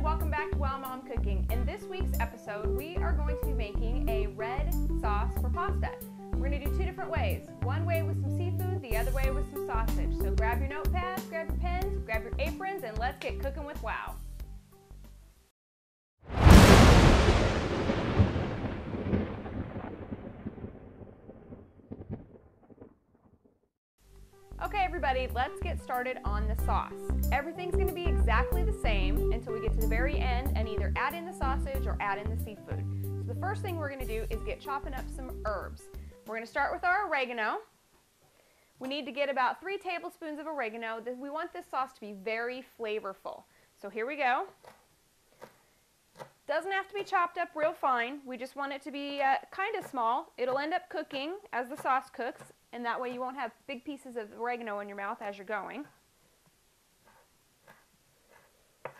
and welcome back to Wow Mom Cooking. In this week's episode, we are going to be making a red sauce for pasta. We're going to do two different ways. One way with some seafood, the other way with some sausage. So grab your notepads, grab your pens, grab your aprons, and let's get cooking with Wow. Okay everybody, let's get started on the sauce. Everything's going to be exactly the same until we get to the very end and either add in the sausage or add in the seafood. So the first thing we're going to do is get chopping up some herbs. We're going to start with our oregano. We need to get about 3 tablespoons of oregano. We want this sauce to be very flavorful. So here we go. Doesn't have to be chopped up real fine. We just want it to be kind of small. It'll end up cooking as the sauce cooks, and that way you won't have big pieces of oregano in your mouth as you're going. It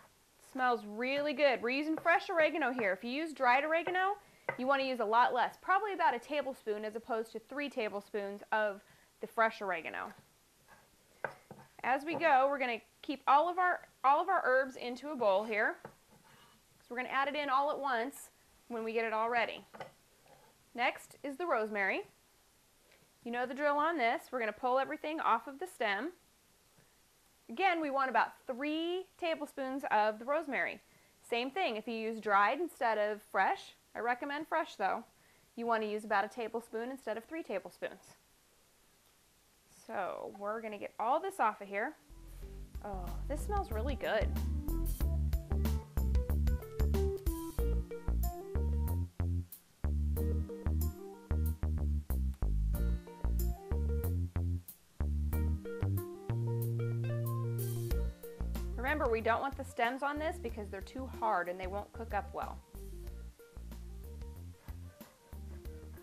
smells really good. We're using fresh oregano here. If you use dried oregano, you want to use a lot less, probably about a tablespoon as opposed to 3 tablespoons of the fresh oregano. As we go, we're going to keep all of our herbs into a bowl here. So we're going to add it in all at once when we get it all ready. Next is the rosemary. You know the drill on this. We're going to pull everything off of the stem. Again, we want about 3 tablespoons of the rosemary. Same thing, if you use dried instead of fresh, I recommend fresh though, you want to use about a tablespoon instead of 3 tablespoons. So we're going to get all this off of here. Oh, this smells really good. Remember, we don't want the stems on this because they're too hard and they won't cook up well.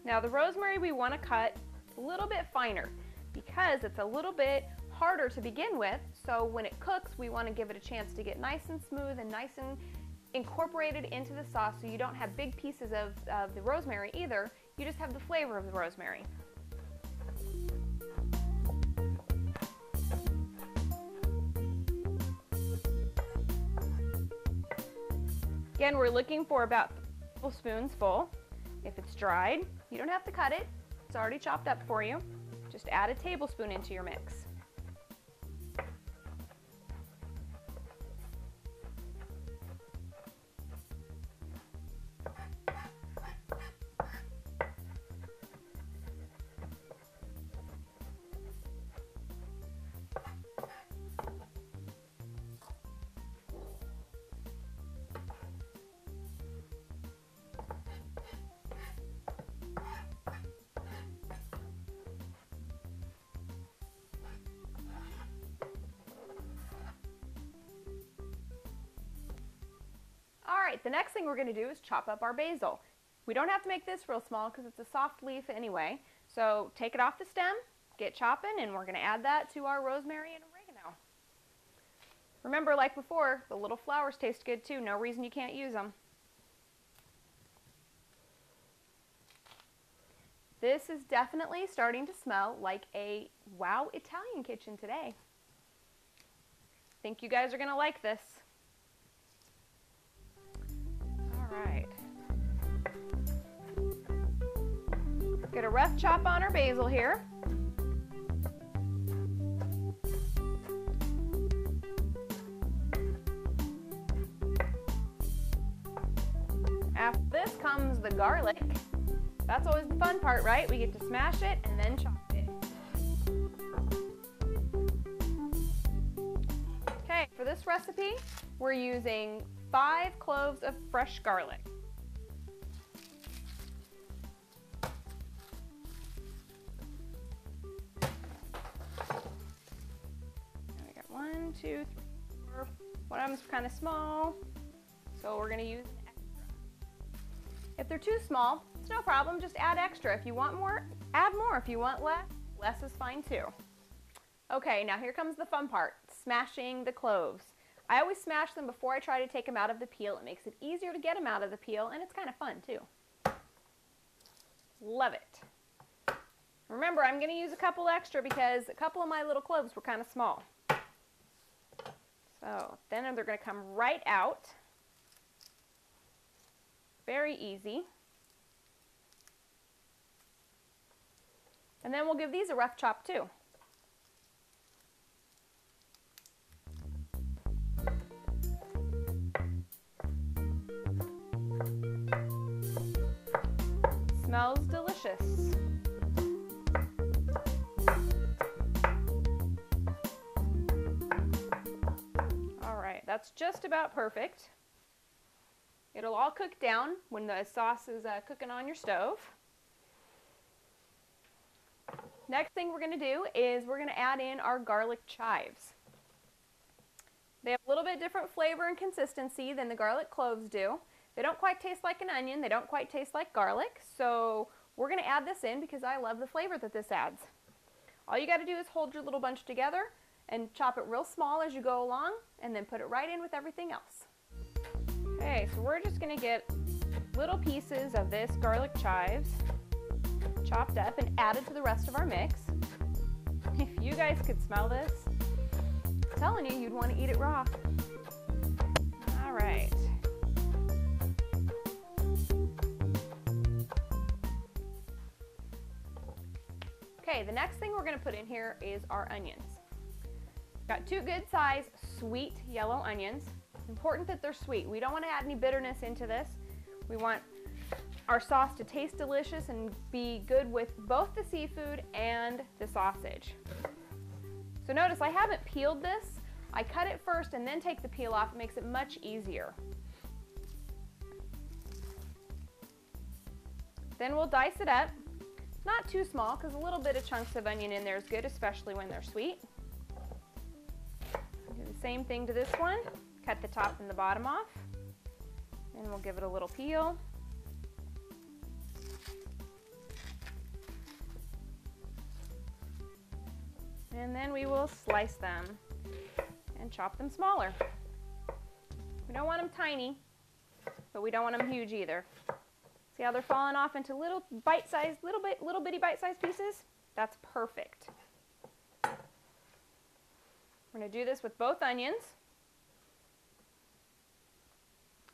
Now the rosemary we want to cut a little bit finer because it's a little bit harder to begin with, so when it cooks we want to give it a chance to get nice and smooth and nice and incorporated into the sauce, so you don't have big pieces of the rosemary either, you just have the flavor of the rosemary. Again, we're looking for about 3 tablespoons full. If it's dried, you don't have to cut it. It's already chopped up for you. Just add a tablespoon into your mix. Alright, the next thing we're going to do is chop up our basil. We don't have to make this real small because it's a soft leaf anyway. So take it off the stem, get chopping, and we're going to add that to our rosemary and oregano. Remember, like before, the little flowers taste good too. No reason you can't use them. This is definitely starting to smell like a Wow Italian kitchen today. I think you guys are going to like this. Alright. Get a rough chop on our basil here. After this comes the garlic. That's always the fun part, right? We get to smash it and then chop it. Okay, for this recipe, we're using 5 cloves of fresh garlic. We got 1, 2, 3, 4. One of them's kind of small, so we're going to use an extra. If they're too small, it's no problem. Just add extra. If you want more, add more. If you want less, less is fine too. Okay, now here comes the fun part, smashing the cloves. I always smash them before I try to take them out of the peel. It makes it easier to get them out of the peel, and it's kind of fun too. Love it. Remember, I'm going to use a couple extra because a couple of my little cloves were kind of small. So then they're going to come right out. very easy. And then we'll give these a rough chop too. Smells delicious. All right, that's just about perfect. It'll all cook down when the sauce is cooking on your stove. Next thing we're going to do is we're going to add in our garlic chives. They have a little bit different flavor and consistency than the garlic cloves do. They don't quite taste like an onion. They don't quite taste like garlic. So we're going to add this in because I love the flavor that this adds. All you got to do is hold your little bunch together and chop it real small as you go along and then put it right in with everything else. Okay, so we're just going to get little pieces of this garlic chives chopped up and added to the rest of our mix. If you guys could smell this, I'm telling you, you'd want to eat it raw. All right. Okay, the next thing we're going to put in here is our onions. Got 2 good sized sweet yellow onions. Important that they're sweet. We don't want to add any bitterness into this. We want our sauce to taste delicious and be good with both the seafood and the sausage. So notice I haven't peeled this. I cut it first and then take the peel off. It makes it much easier. Then we'll dice it up. Not too small because a little bit of chunks of onion in there is good, especially when they're sweet. Do the same thing to this one. Cut the top and the bottom off. And we'll give it a little peel. And then we will slice them and chop them smaller. We don't want them tiny, but we don't want them huge either. See how they're falling off into little bite-sized, little bitty bite-sized pieces? That's perfect. We're going to do this with both onions.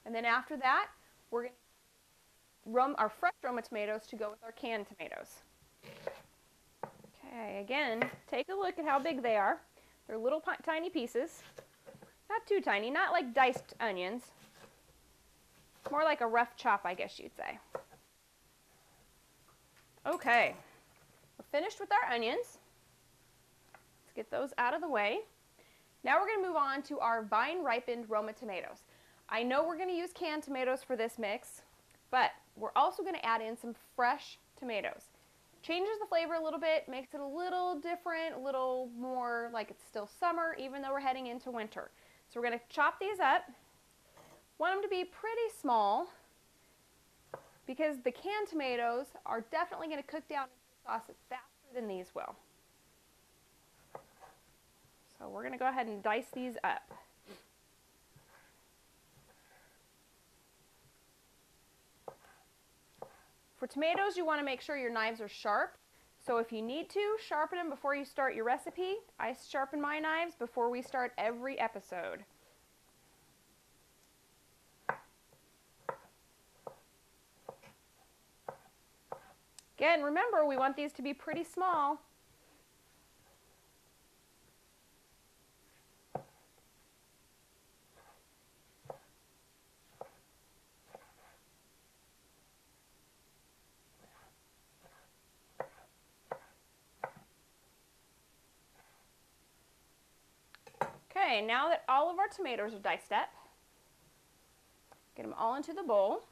And then after that, we're going to our fresh Roma tomatoes to go with our canned tomatoes. Okay, again, take a look at how big they are. They're little tiny pieces. Not too tiny, not like diced onions. More like a rough chop, I guess you'd say. Okay, we're finished with our onions. Let's get those out of the way. Now we're going to move on to our vine-ripened Roma tomatoes. I know we're going to use canned tomatoes for this mix, but we're also going to add in some fresh tomatoes. Changes the flavor a little bit, makes it a little different, a little more like it's still summer, even though we're heading into winter. So we're going to chop these up. Want them to be pretty small because the canned tomatoes are definitely going to cook down into the sauce faster than these will. So we're going to go ahead and dice these up. For tomatoes, you want to make sure your knives are sharp. So if you need to, sharpen them before you start your recipe. I sharpen my knives before we start every episode. Again, remember, we want these to be pretty small. Okay, now that all of our tomatoes are diced up, get them all into the bowl.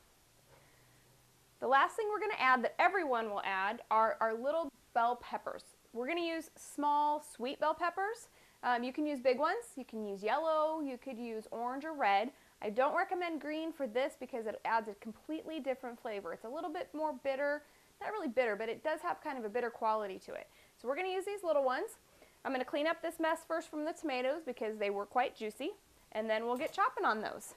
The last thing we're going to add that everyone will add are our little bell peppers. We're going to use small, sweet bell peppers. You can use big ones. You can use yellow. You could use orange or red. I don't recommend green for this because it adds a completely different flavor. It's a little bit more bitter. Not really bitter, but it does have kind of a bitter quality to it. So we're going to use these little ones. I'm going to clean up this mess first from the tomatoes because they were quite juicy, and then we'll get chopping on those.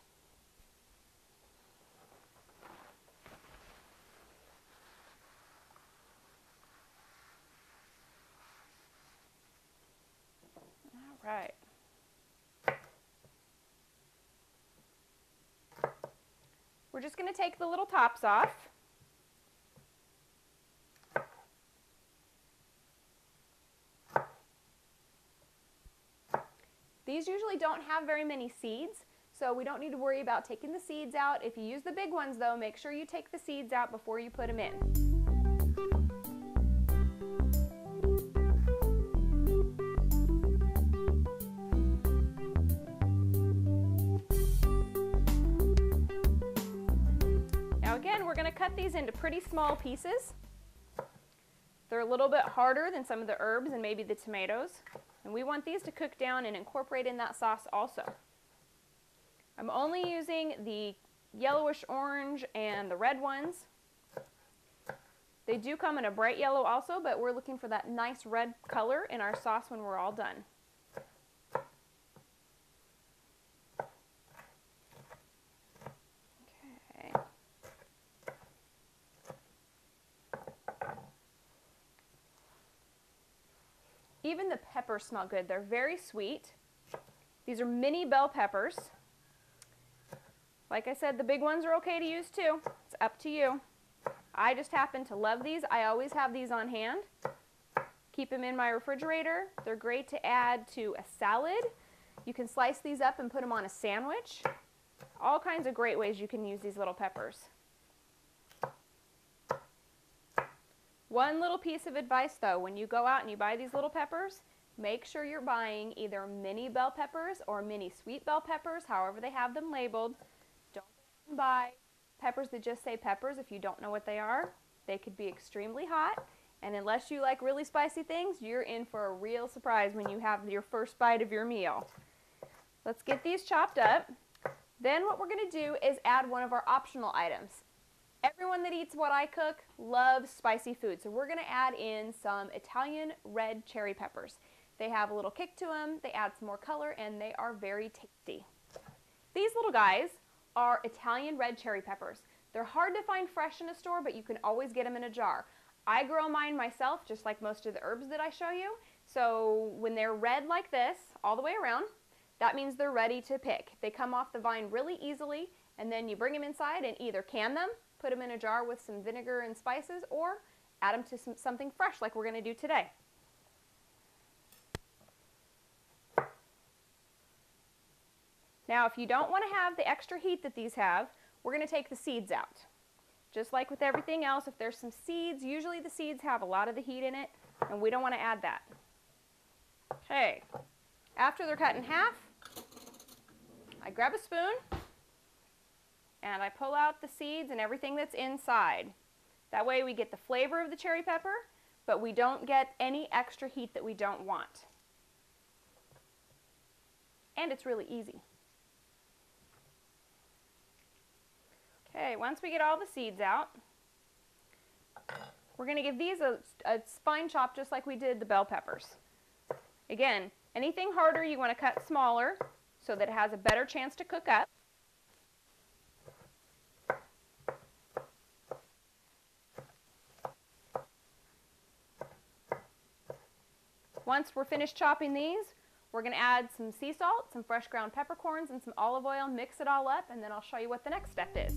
All right. We're just going to take the little tops off. These usually don't have very many seeds, so we don't need to worry about taking the seeds out. If you use the big ones though, make sure you take the seeds out before you put them in. Now again, we're going to cut these into pretty small pieces. They're a little bit harder than some of the herbs and maybe the tomatoes. And we want these to cook down and incorporate in that sauce also. I'm only using the yellowish orange and the red ones. They do come in a bright yellow also, but we're looking for that nice red color in our sauce when we're all done. Okay. Even the peppers smell good. They're very sweet. These are mini bell peppers. Like I said, the big ones are okay to use too. It's up to you. I just happen to love these. I always have these on hand. Keep them in my refrigerator. They're great to add to a salad. You can slice these up and put them on a sandwich. All kinds of great ways you can use these little peppers. One little piece of advice though, when you go out and you buy these little peppers, make sure you're buying either mini bell peppers or mini sweet bell peppers, however they have them labeled. Don't buy peppers that just say peppers if you don't know what they are. They could be extremely hot, and unless you like really spicy things, you're in for a real surprise when you have your first bite of your meal. Let's get these chopped up. Then what we're going to do is add one of our optional items. Everyone that eats what I cook loves spicy food, so we're going to add in some Italian red cherry peppers. They have a little kick to them, they add some more color, and they are very tasty. These little guys are Italian red cherry peppers. They're hard to find fresh in a store, but you can always get them in a jar. I grow mine myself, just like most of the herbs that I show you. So when they're red like this, all the way around, that means they're ready to pick. They come off the vine really easily, and then you bring them inside and either can them, put them in a jar with some vinegar and spices, or add them to something fresh like we're going to do today. Now, if you don't want to have the extra heat that these have, we're going to take the seeds out. Just like with everything else, if there's some seeds, usually the seeds have a lot of the heat in it, and we don't want to add that. Okay, after they're cut in half, I grab a spoon, and I pull out the seeds and everything that's inside. That way we get the flavor of the cherry pepper, but we don't get any extra heat that we don't want. And it's really easy. Okay, once we get all the seeds out, we're going to give these a fine chop just like we did the bell peppers. Again, anything harder you want to cut smaller so that it has a better chance to cook up. Once we're finished chopping these, we're going to add some sea salt, some fresh ground peppercorns, and some olive oil, mix it all up, and then I'll show you what the next step is.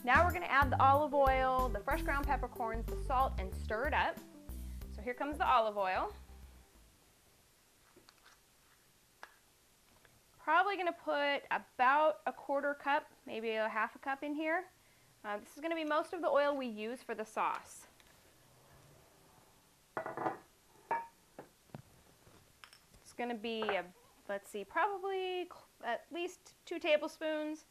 Now we're going to add the olive oil, the fresh ground peppercorns, the salt, and stir it up. So here comes the olive oil. Probably going to put about a quarter cup, maybe a half a cup in here. This is going to be most of the oil we use for the sauce. It's going to be, let's see, probably at least 2 tablespoons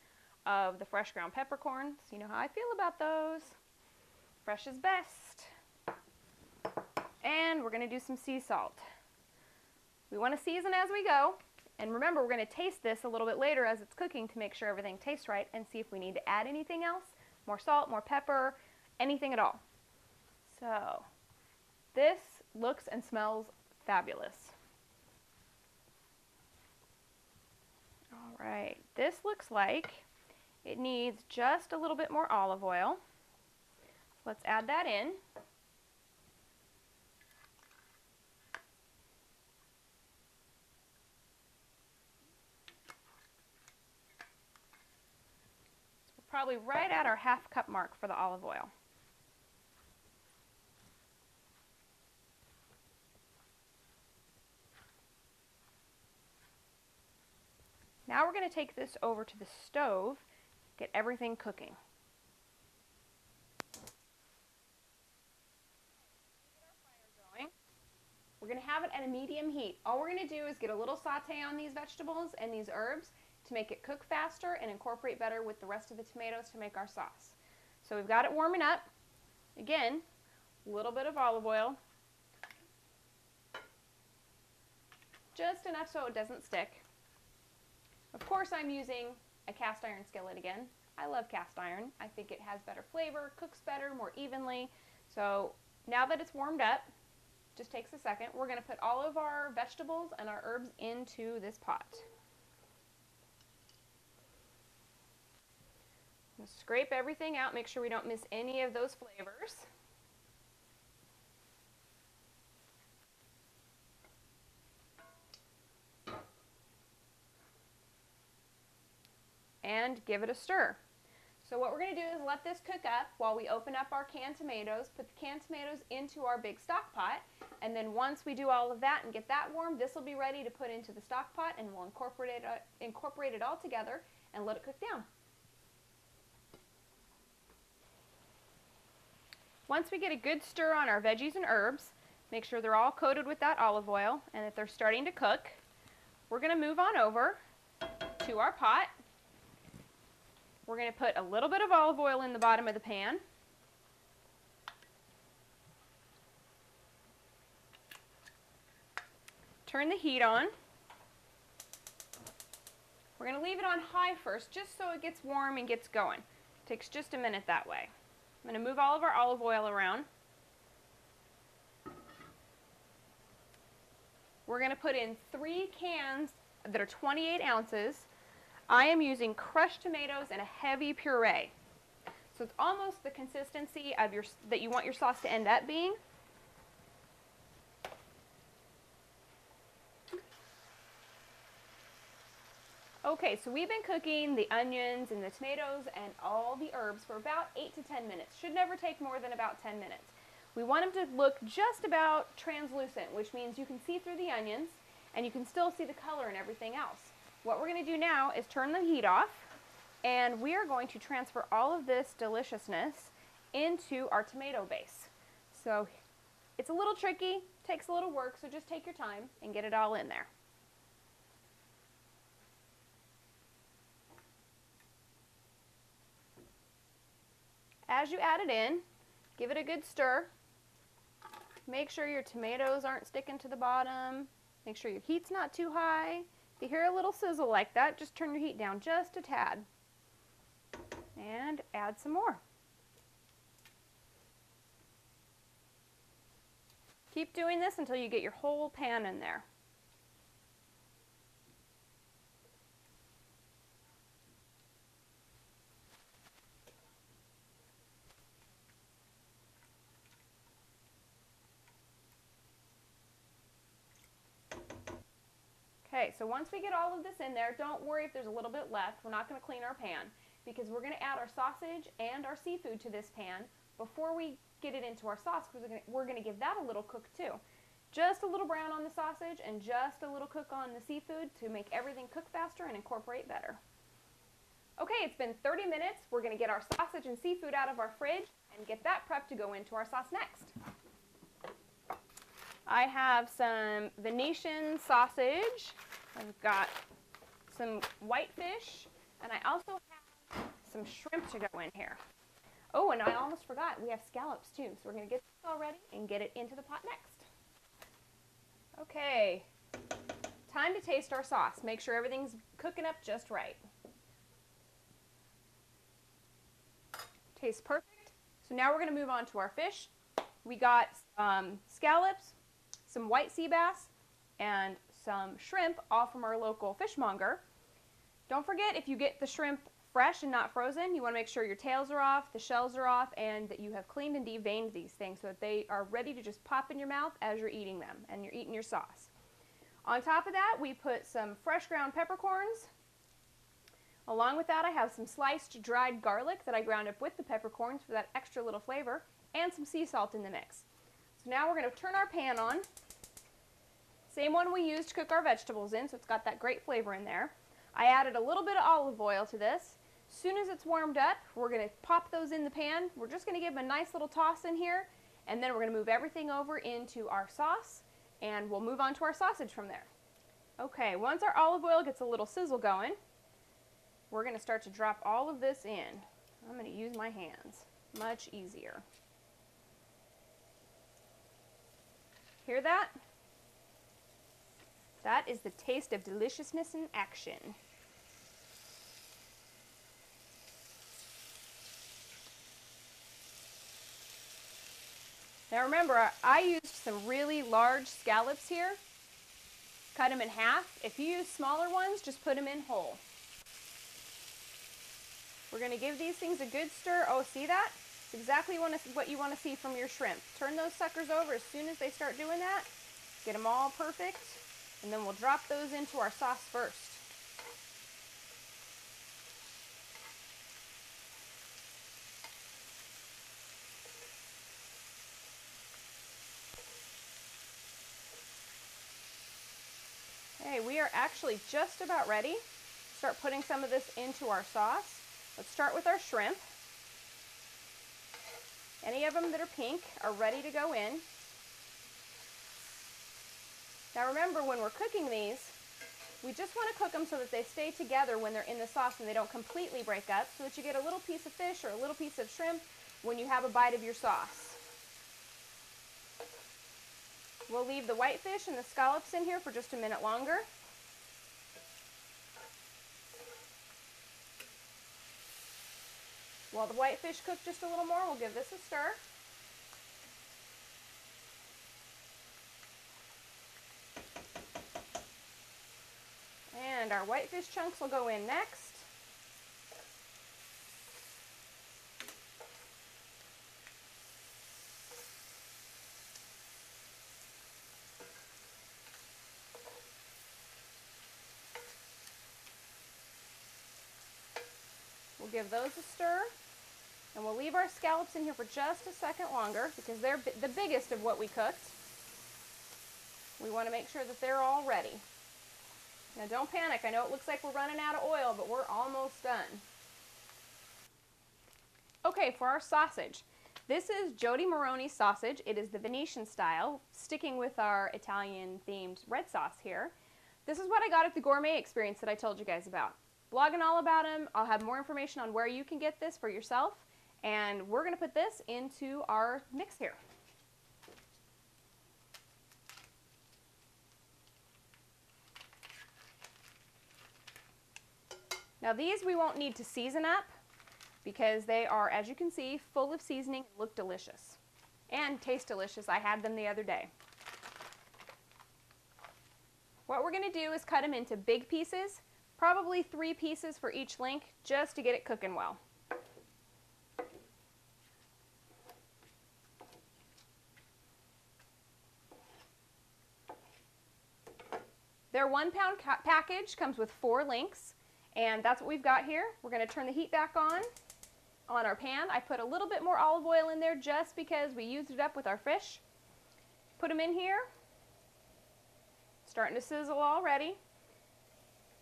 of the fresh ground peppercorns. You know how I feel about those. Fresh is best. And we're going to do some sea salt. We want to season as we go. And remember, we're going to taste this a little bit later as it's cooking to make sure everything tastes right and see if we need to add anything else. More salt, more pepper. anything at all. So this looks and smells fabulous. All right, this looks like it needs just a little bit more olive oil. Let's add that in. So we're probably right at our half cup mark for the olive oil. Now we're going to take this over to the stove, get everything cooking. We're going to have it at a medium heat. All we're going to do is get a little saute on these vegetables and these herbs to make it cook faster and incorporate better with the rest of the tomatoes to make our sauce. So we've got it warming up. Again, a little bit of olive oil. Just enough so it doesn't stick. Of course, I'm using a cast iron skillet again. I love cast iron. I think it has better flavor, cooks better, more evenly. So now that it's warmed up, just takes a second, we're going to put all of our vegetables and our herbs into this pot. Scrape everything out, make sure we don't miss any of those flavors. And give it a stir. So what we're going to do is let this cook up while we open up our canned tomatoes, put the canned tomatoes into our big stock pot, and then once we do all of that and get that warm, this will be ready to put into the stock pot, and we'll incorporate it all together and let it cook down. Once we get a good stir on our veggies and herbs, make sure they're all coated with that olive oil, and if they're starting to cook, we're going to move on over to our pot. We're going to put a little bit of olive oil in the bottom of the pan. Turn the heat on. We're going to leave it on high first, just so it gets warm and gets going. Takes just a minute that way. I'm going to move all of our olive oil around. We're going to put in 3 cans that are 28 ounces. I am using crushed tomatoes and a heavy puree. So it's almost the consistency of that you want your sauce to end up being. Okay, so we've been cooking the onions and the tomatoes and all the herbs for about 8 to 10 minutes. Should never take more than about 10 minutes. We want them to look just about translucent, which means you can see through the onions and you can still see the color and everything else. What we're going to do now is turn the heat off, and we are going to transfer all of this deliciousness into our tomato base. So it's a little tricky, takes a little work, so just take your time and get it all in there. As you add it in, give it a good stir. Make sure your tomatoes aren't sticking to the bottom. Make sure your heat's not too high. If you hear a little sizzle like that, just turn your heat down just a tad. And add some more. Keep doing this until you get your whole pan in there. Okay, so once we get all of this in there, don't worry if there's a little bit left. We're not going to clean our pan because we're going to add our sausage and our seafood to this pan before we get it into our sauce, because we're going to give that a little cook too. Just a little brown on the sausage and just a little cook on the seafood to make everything cook faster and incorporate better. Okay, it's been 30 minutes. We're going to get our sausage and seafood out of our fridge and get that prepped to go into our sauce next. I have some Venetian sausage, I've got some whitefish, and I also have some shrimp to go in here. Oh, and I almost forgot, we have scallops too, so we're going to get this all ready and get it into the pot next. Okay, time to taste our sauce. Make sure everything's cooking up just right. Tastes perfect, So now we're going to move on to our fish. We got scallops, some white sea bass, and some shrimp, all from our local fishmonger. Don't forget, if you get the shrimp fresh and not frozen, you want to make sure your tails are off, the shells are off, and that you have cleaned and deveined these things so that they are ready to just pop in your mouth as you're eating them and you're eating your sauce. On top of that, we put some fresh ground peppercorns. Along with that, I have some sliced dried garlic that I ground up with the peppercorns for that extra little flavor, and some sea salt in the mix. So now we're going to turn our pan on. Same one we used to cook our vegetables in, so it's got that great flavor in there. I added a little bit of olive oil to this. As soon as it's warmed up, we're going to pop those in the pan. We're just going to give them a nice little toss in here, and then we're going to move everything over into our sauce, and we'll move on to our sausage from there. Okay, once our olive oil gets a little sizzle going, we're going to start to drop all of this in. I'm going to use my hands. Much easier. Hear that? That is the taste of deliciousness in action. Now remember, I used some really large scallops here. Cut them in half. If you use smaller ones, just put them in whole. We're going to give these things a good stir. Oh, see that? It's exactly what you want to see from your shrimp. Turn those suckers over as soon as they start doing that. Get them all perfect. And then we'll drop those into our sauce first. Okay, we are actually just about ready to start putting some of this into our sauce. Let's start with our shrimp. Any of them that are pink are ready to go in. Now remember, when we're cooking these, we just want to cook them so that they stay together when they're in the sauce and they don't completely break up, so that you get a little piece of fish or a little piece of shrimp when you have a bite of your sauce. We'll leave the whitefish and the scallops in here for just a minute longer. While the whitefish cook just a little more, we'll give this a stir. And our whitefish chunks will go in next. We'll give those a stir, and we'll leave our scallops in here for just a second longer because they're the biggest of what we cooked. We want to make sure that they're all ready. Now don't panic, I know it looks like we're running out of oil, but we're almost done. Okay, for our sausage. This is Jody Maroney's sausage. It is the Venetian style, sticking with our Italian themed red sauce here. This is what I got at the Gourmet Experience that I told you guys about. Blogging all about them. I'll have more information on where you can get this for yourself, and we're going to put this into our mix here. Now these we won't need to season up because they are, as you can see, full of seasoning, look delicious, and taste delicious. I had them the other day. What we're going to do is cut them into big pieces, probably 3 pieces for each link, just to get it cooking well. Their 1 pound package comes with 4 links. And that's what we've got here. We're going to turn the heat back on our pan. I put a little bit more olive oil in there just because we used it up with our fish. Put them in here. Starting to sizzle already.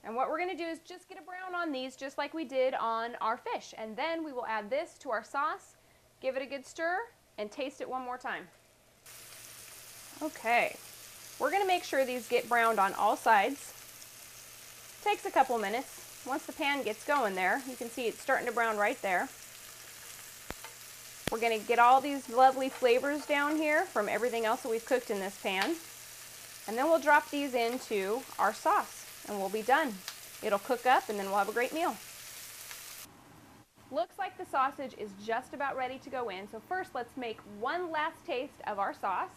And what we're going to do is just get a brown on these just like we did on our fish. And then we will add this to our sauce, give it a good stir, and taste it one more time. Okay. We're going to make sure these get browned on all sides. Takes a couple minutes. Once the pan gets going there, you can see it's starting to brown right there. We're going to get all these lovely flavors down here from everything else that we've cooked in this pan. And then we'll drop these into our sauce and we'll be done. It'll cook up and then we'll have a great meal. Looks like the sausage is just about ready to go in. So first let's make one last taste of our sauce.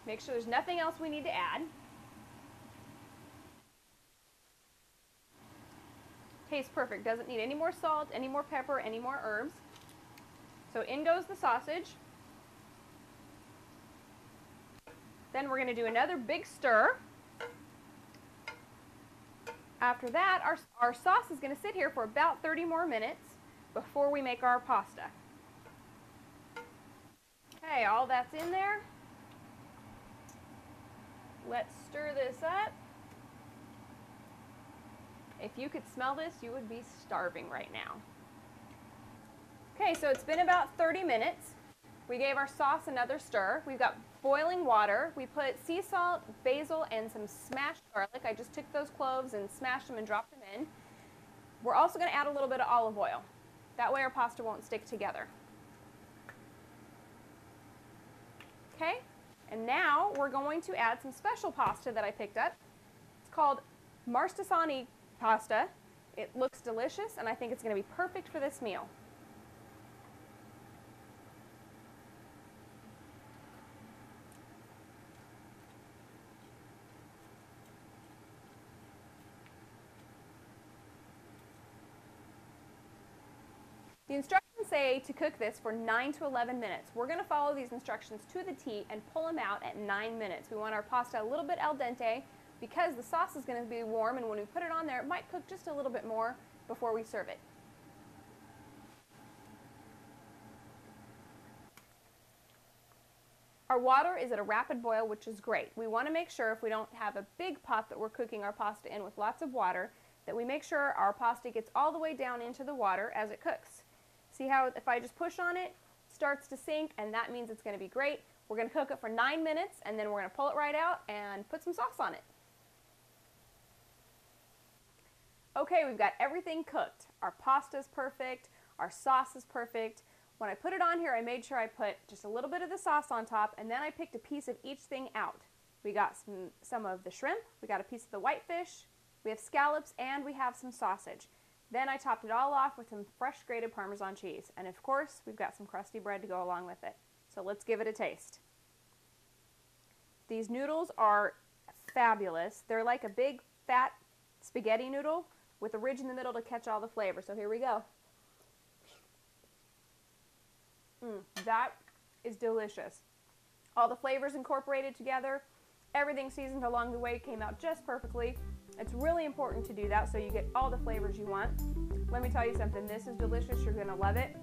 Make sure there's nothing else we need to add. Tastes perfect. Doesn't need any more salt, any more pepper, any more herbs. So in goes the sausage. Then we're going to do another big stir. After that, our sauce is going to sit here for about 30 more minutes before we make our pasta. Okay, all that's in there. Let's stir this up. If you could smell this, you would be starving right now. Okay, so it's been about 30 minutes. We gave our sauce another stir. We've got boiling water. We put sea salt, basil, and some smashed garlic. I just took those cloves and smashed them and dropped them in. We're also going to add a little bit of olive oil. That way our pasta won't stick together. Okay, and now we're going to add some special pasta that I picked up. It's called Marstasani pasta. It looks delicious, and I think it's going to be perfect for this meal. The instructions say to cook this for 9 to 11 minutes. We're going to follow these instructions to the T and pull them out at 9 minutes. We want our pasta a little bit al dente because the sauce is going to be warm, and when we put it on there, it might cook just a little bit more before we serve it. Our water is at a rapid boil, which is great. We want to make sure, if we don't have a big pot that we're cooking our pasta in with lots of water, that we make sure our pasta gets all the way down into the water as it cooks. See how if I just push on it, it starts to sink, and that means it's going to be great. We're going to cook it for 9 minutes, and then we're going to pull it right out and put some sauce on it. Okay, we've got everything cooked. Our pasta's perfect, our sauce is perfect. When I put it on here, I made sure I put just a little bit of the sauce on top, and then I picked a piece of each thing out. We got some of the shrimp, we got a piece of the whitefish, we have scallops, and we have some sausage. Then I topped it all off with some fresh grated Parmesan cheese. And of course, we've got some crusty bread to go along with it. So let's give it a taste. These noodles are fabulous. They're like a big, fat spaghetti noodle with a ridge in the middle to catch all the flavor. So here we go. That is delicious. All the flavors incorporated together. Everything seasoned along the way came out just perfectly. It's really important to do that so you get all the flavors you want. Let me tell you something, this is delicious. You're going to love it.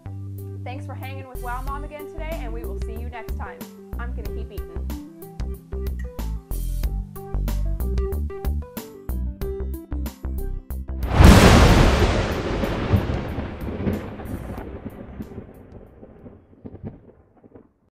Thanks for hanging with Wow Mom again today, and we will see you next time. I'm going to keep eating.